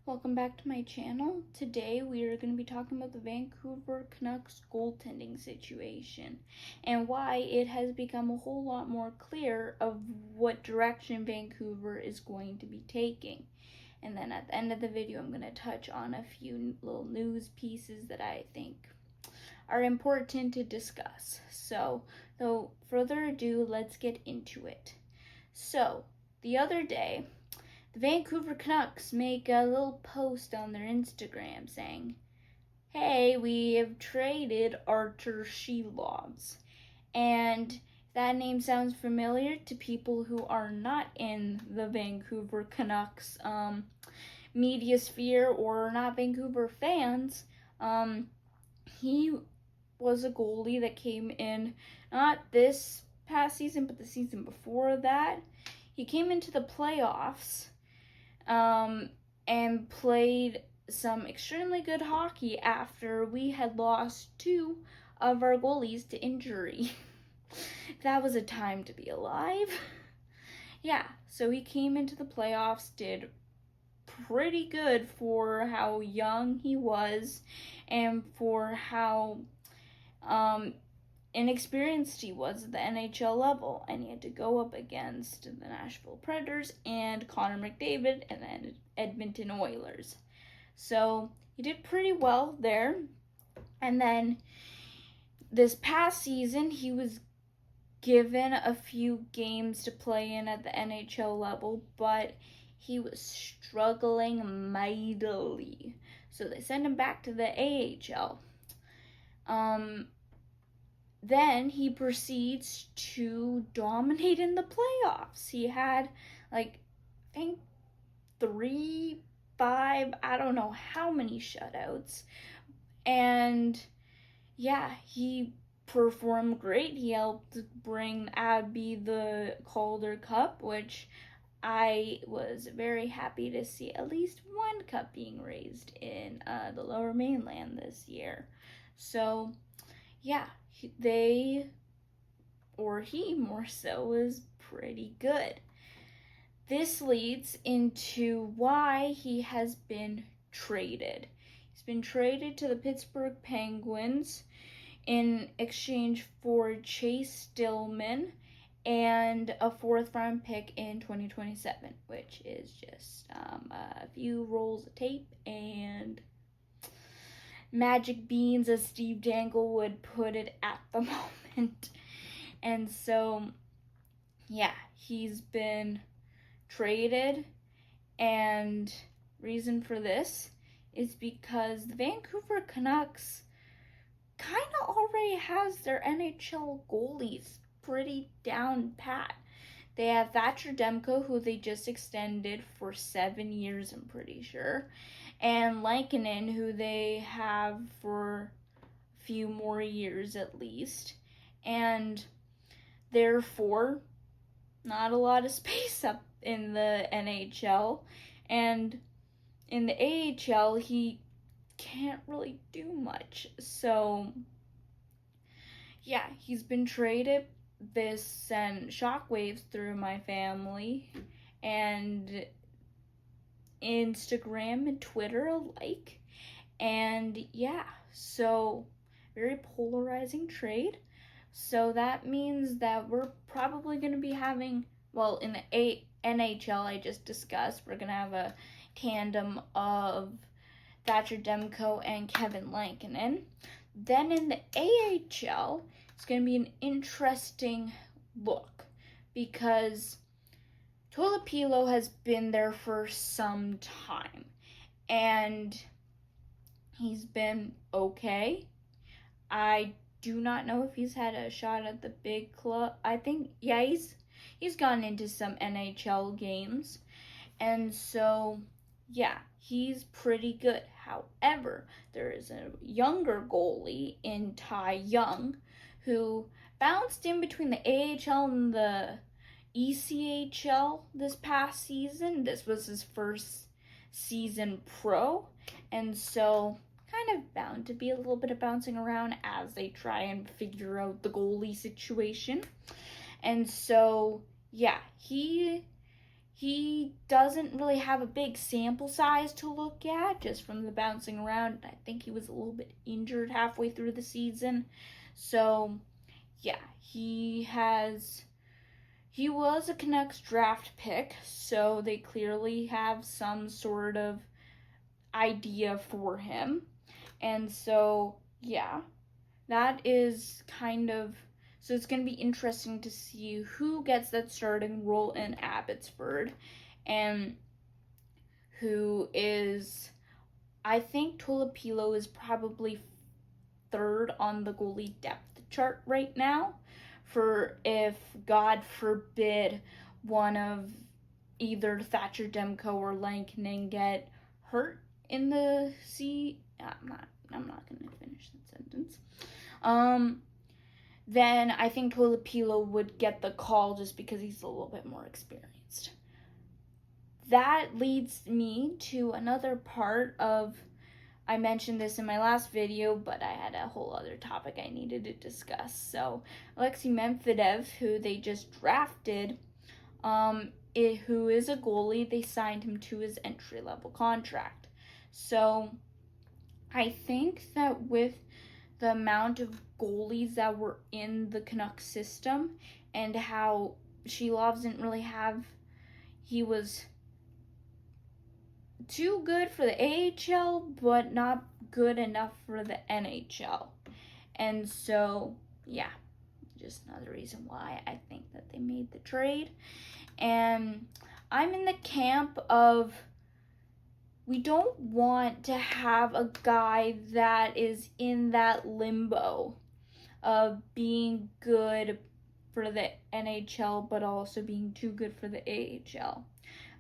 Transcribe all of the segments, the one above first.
Welcome back to my channel. Today we are going to be talking about the Vancouver Canucks goaltending situation and why it has become a whole lot more clear of what direction Vancouver is going to be taking. And then at the end of the video I'm going to touch on a few little news pieces that I think are important to discuss. So, without further ado, let's get into it. So, the other day, the Vancouver Canucks make a little post on their Instagram saying, "Hey, we have traded Artur Shilovs." And if that name sounds familiar to people who are not in the Vancouver Canucks media sphere or not Vancouver fans, he was a goalie that came in not this past season, but the season before that. He came into the playoffs and played some extremely good hockey after we had lost two of our goalies to injury. That was a time to be alive. Yeah, so he came into the playoffs, did pretty good for how young he was and for how inexperienced he was at the NHL level, and he had to go up against the Nashville Predators and Connor McDavid and then Edmonton Oilers. So he did pretty well there. And then this past season, he was given a few games to play in at the NHL level, but he was struggling mightily. So they sent him back to the AHL. Then he proceeds to dominate in the playoffs. He had, I think 3, 5, I don't know how many shutouts. And yeah, he performed great. He helped bring Abby the Calder Cup, which I was very happy to see at least one cup being raised in the Lower Mainland this year. So yeah, he more so, was pretty good. This leads into why he has been traded. He's been traded to the Pittsburgh Penguins in exchange for Chase Stillman and a 4th-round pick in 2027, which is just a few rolls of tape and magic beans, as Steve Dangle would put it at the moment. And so, yeah, he's been traded, and reason for this is because the Vancouver Canucks kind of already has their NHL goalies pretty down pat. They have Thatcher Demko, who they just extended for 7 years, I'm pretty sure, and Lankinen, who they have for a few more years at least. And therefore, not a lot of space up in the NHL. And in the AHL, he can't really do much. So, yeah, he's been traded. This sent shockwaves through my family and Instagram and Twitter alike. And yeah, so very polarizing trade. So that means that we're probably going to be having, well, in the NHL I just discussed, we're going to have a tandem of Thatcher Demko and Kevin Lankinen. Then in the AHL, it's going to be an interesting look because Tolopilo has been there for some time, and he's been okay. I do not know if he's had a shot at the big club. I think, yeah, he's gone into some NHL games, and so, yeah, he's pretty good. However, there is a younger goalie in Ty Young who bounced in between the AHL and the ECHL this past season. This was his first season pro, and so kind of bound to be a little bit of bouncing around as they try and figure out the goalie situation. And so, yeah, he he doesn't really have a big sample size to look at just from the bouncing around. I think he was a little bit injured halfway through the season. So, yeah, he was a Canucks draft pick, so they clearly have some sort of idea for him. And so, yeah, that is kind of, so it's going to be interesting to see who gets that starting role in Abbotsford and who is, I think Tolopilo is probably third on the goalie depth chart right now, for if, God forbid, one of either Thatcher Demko or Lankinen get hurt in the I'm not gonna finish that sentence. Then I think Tolopilo would get the call just because he's a little bit more experienced. That leads me to another part of, I mentioned this in my last video, but I had a whole other topic I needed to discuss. So Alexei Medvedev, who they just drafted, who is a goalie, they signed him to his entry-level contract. So I think that with the amount of goalies that were in the Canucks system and how Shilovs didn't really have, he was too good for the AHL, but not good enough for the NHL. And so, yeah, just another reason why I think that they made the trade. And I'm in the camp of, we don't want to have a guy that is in that limbo of being good for the NHL, but also being too good for the AHL.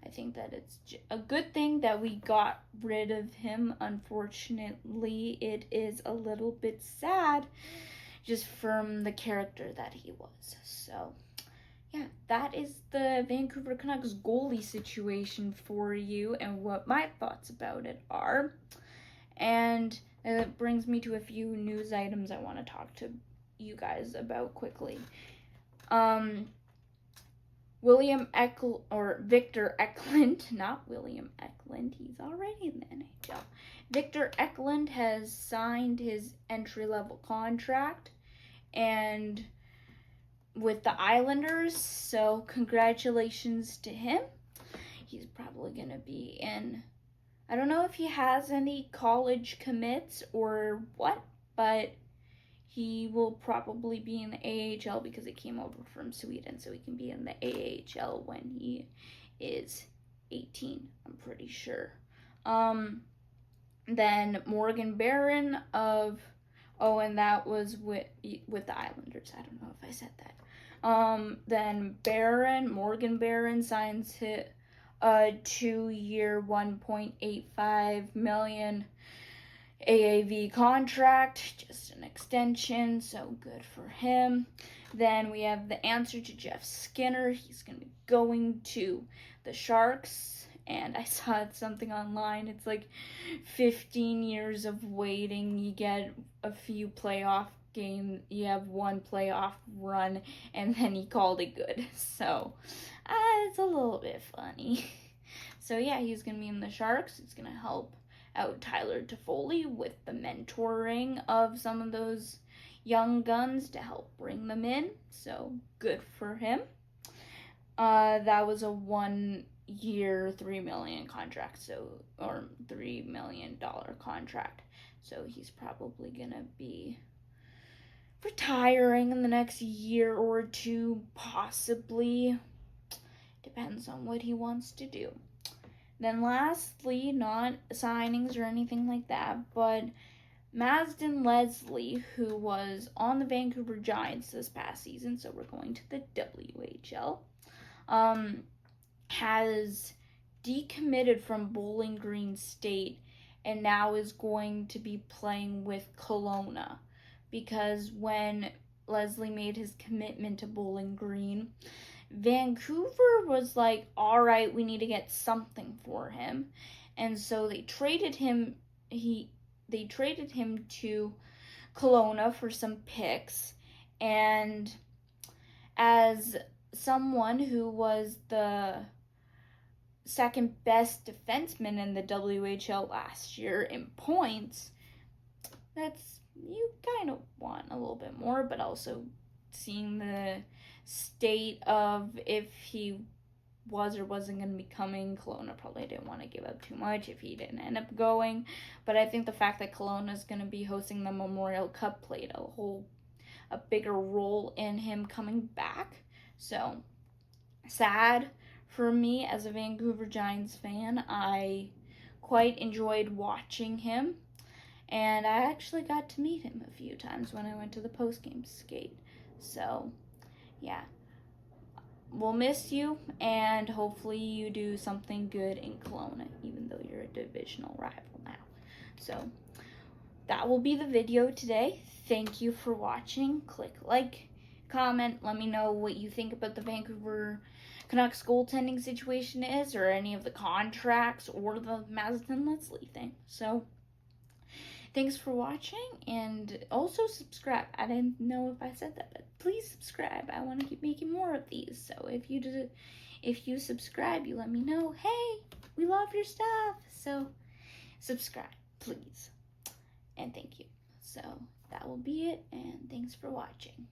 I think that it's a good thing that we got rid of him. Unfortunately, it is a little bit sad just from the character that he was. So, yeah, that is the Vancouver Canucks goalie situation for you and what my thoughts about it are. And it brings me to a few news items I want to talk to you guys about quickly. Victor Eklund, not William Eklund, he's already in the NHL. Victor Eklund has signed his entry-level contract and with the Islanders, so congratulations to him. He's probably going to be in, I don't know if he has any college commits or what, but he will probably be in the AHL because he came over from Sweden, so he can be in the AHL when he is 18, I'm pretty sure. Then Morgan Barron and that was with the Islanders. I don't know if I said that. Then Morgan Barron signs a 2-year, $1.85 million AAV contract, just an extension, so good for him. Then we have the answer to Jeff Skinner. He's going to be going to the Sharks, and I saw something online. It's like 15 years of waiting. You get a few playoff games. You have one playoff run, and then he called it good. So, it's a little bit funny. So, yeah, he's going to be in the Sharks. It's going to help out Tyler Toffoli with the mentoring of some of those young guns to help bring them in. So good for him. That was a 1-year, $3 million contract, or $3 million contract. So he's probably gonna be retiring in the next year or two, possibly. Depends on what he wants to do. Then lastly, not signings or anything like that, but Mazden Leslie, who was on the Vancouver Giants this past season, so we're going to the WHL, has decommitted from Bowling Green State and now is going to be playing with Kelowna, because when Leslie made his commitment to Bowling Green, Vancouver was like, all right, we need to get something for him. And so they traded him to Kelowna for some picks. And as someone who was the second best defenseman in the WHL last year in points, that's, you kind of want a little bit more, but also seeing the state of if he was or wasn't going to be coming, Kelowna probably didn't want to give up too much if he didn't end up going. But I think the fact that Kelowna is going to be hosting the Memorial Cup played a bigger role in him coming back. So sad for me as a Vancouver Giants fan. I quite enjoyed watching him, and I actually got to meet him a few times when I went to the post-game skate. So yeah, we'll miss you, and hopefully you do something good in Kelowna, even though you're a divisional rival now. So that will be the video today. Thank you for watching. Click like, comment, let me know what you think about the Vancouver Canucks goaltending situation is, or any of the contracts, or the Mazatlan Leslie thing. So thanks for watching, and also subscribe. I didn't know if I said that, but please subscribe. I want to keep making more of these. So if you subscribe, you let me know, hey, we love your stuff. So subscribe, please. And thank you. So that will be it, and thanks for watching.